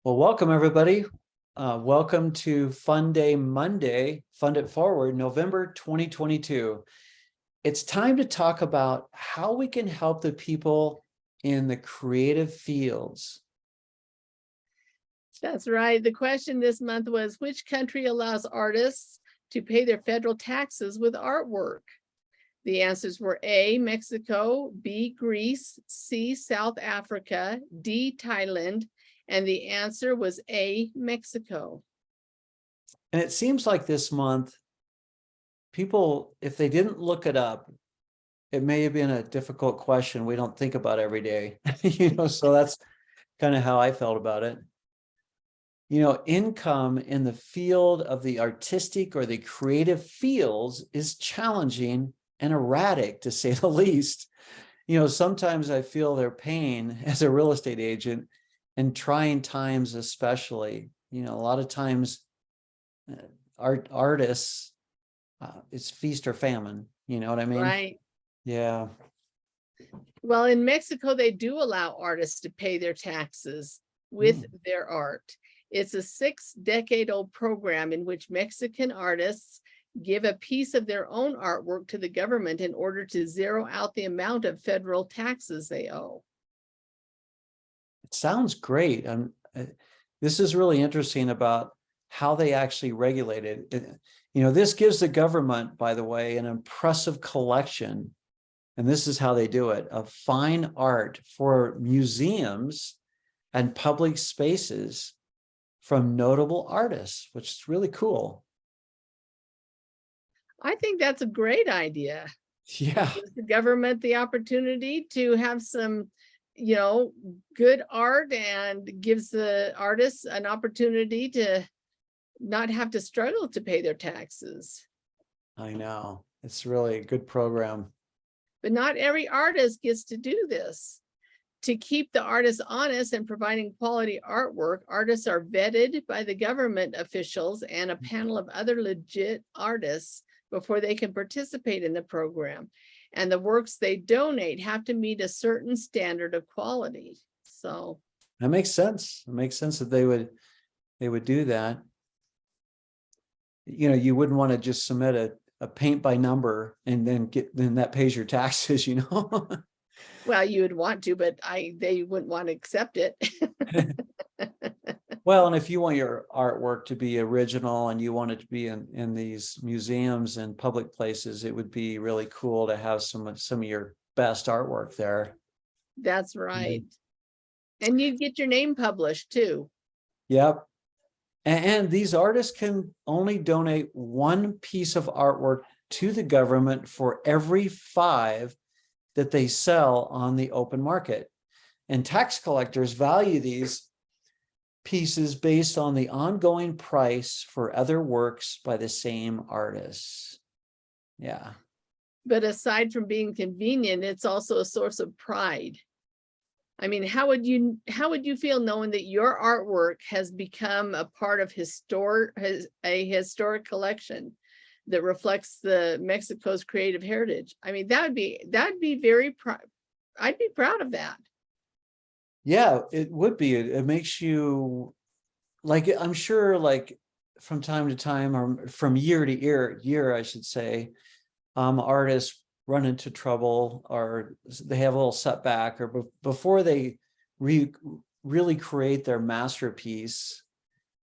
Well, welcome everybody. Welcome to Fun Day Monday, Fund It Forward, November 2022. It's time to talk about how we can help the people in the creative fields. That's right. The question this month was, which country allows artists to pay their federal taxes with artwork? The answers were A, Mexico, B, Greece, C, South Africa, D, Thailand, and the answer was A, Mexico. And it seems like this month, people, if they didn't look it up, it may have been a difficult question we don't think about every day, so that's kind of how I felt about it. Income in the field of the artistic or the creative fields is challenging and erratic, to say the least. Sometimes I feel their pain as a real estate agent, and trying times especially. A lot of times artists, it's feast or famine. You know what I mean? Right. Yeah. Well, in Mexico, they do allow artists to pay their taxes with their art. It's a 6-decade-old program in which Mexican artists give a piece of their own artwork to the government in order to zero out the amount of federal taxes they owe. It sounds great. This is really interesting about how they actually regulate it. This gives the government, by the way, an impressive collection, and this is how they do it, of fine art for museums and public spaces from notable artists, which is really cool. I think that's a great idea. Yeah. It gives the government the opportunity to have some, good art, and gives the artists an opportunity to not have to struggle to pay their taxes. I know. It's really a good program. But not every artist gets to do this. To keep the artists honest and providing quality artwork, artists are vetted by the government officials and a panel of other legit artists before they can participate in the program. And the works they donate have to meet a certain standard of quality. So that makes sense. It makes sense that they would do that. You wouldn't want to just submit a paint by number and then that pays your taxes, Well, you would want to, but they wouldn't want to accept it. Well, and if you want your artwork to be original and you want it to be in these museums and public places, it would be really cool to have some of your best artwork there. That's right. And you'd get your name published too. Yep. And these artists can only donate one piece of artwork to the government for every 5 that they sell on the open market. And tax collectors value these pieces based on the ongoing price for other works by the same artists. Yeah. But aside from being convenient, it's also a source of pride. I mean, how would you feel knowing that your artwork has become a part of a historic collection that reflects the Mexico's creative heritage? I mean, that'd be very proud. I'd be proud of that. Yeah, it would be. It makes you, like, I'm sure, like, from time to time, or from year to year, I should say, artists run into trouble, or they have a little setback, or before they really create their masterpiece,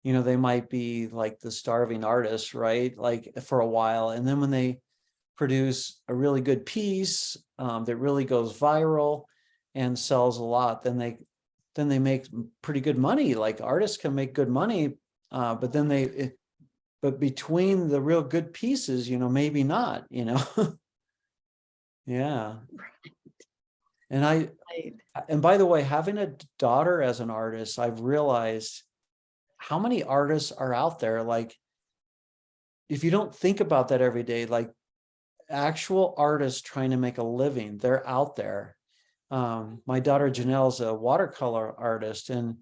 they might be like the starving artist, right? Like for a while. And then when they produce a really good piece that really goes viral and sells a lot, then they make pretty good money. Like artists can make good money, but then but between the real good pieces, maybe not, Yeah. And by the way, having a daughter as an artist, I've realized how many artists are out there. Like, if you don't think about that every day, like actual artists trying to make a living, they're out there. My daughter Janelle's a watercolor artist, and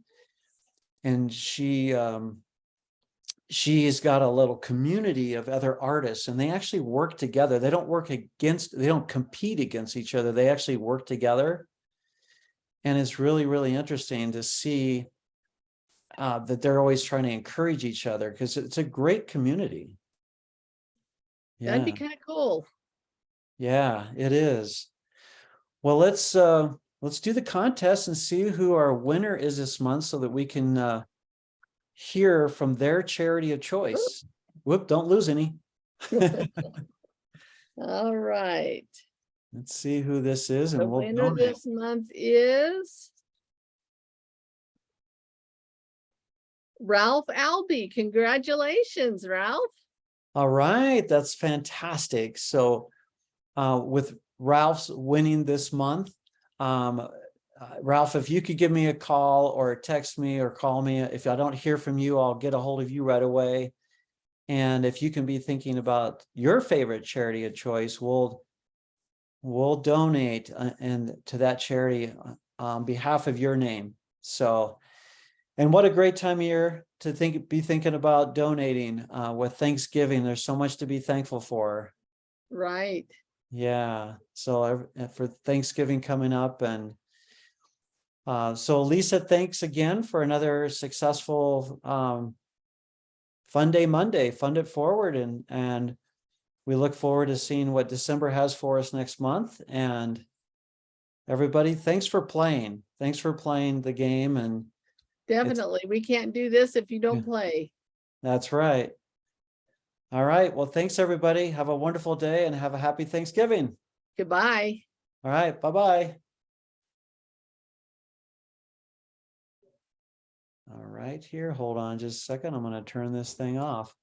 she's got a little community of other artists, and they actually work together. They don't compete against each other. They actually work together. And it's really, really interesting to see that they're always trying to encourage each other because it's a great community. That'd be Yeah, kind of cool. yeah, it is. Well, let's do the contest and see who our winner is this month so that we can hear from their charity of choice. Whoop, don't lose any. All right. Let's see who this is The and we'll winner donate. this month is Ralph Albee. Congratulations, Ralph. All right, that's fantastic. So with Ralph's winning this month, Ralph, if you could give me a call or text me or call me, if I don't hear from you, I'll get a hold of you right away. And if you can be thinking about your favorite charity of choice, we'll donate and to that charity on behalf of your name. So, and what a great time of year to be thinking about donating with Thanksgiving. There's so much to be thankful for. Right. Yeah. So for Thanksgiving coming up, and so Lisa, thanks again for another successful Fun Day Monday. Fund it forward, and we look forward to seeing what December has for us next month. And everybody, thanks for playing. Thanks for playing the game. And Definitely. We can't do this if you don't play. that's right. All right. Well, thanks everybody. Have a wonderful day and have a happy Thanksgiving. Goodbye. All right. Bye-bye. All right, here, hold on just a second. I'm going to turn this thing off.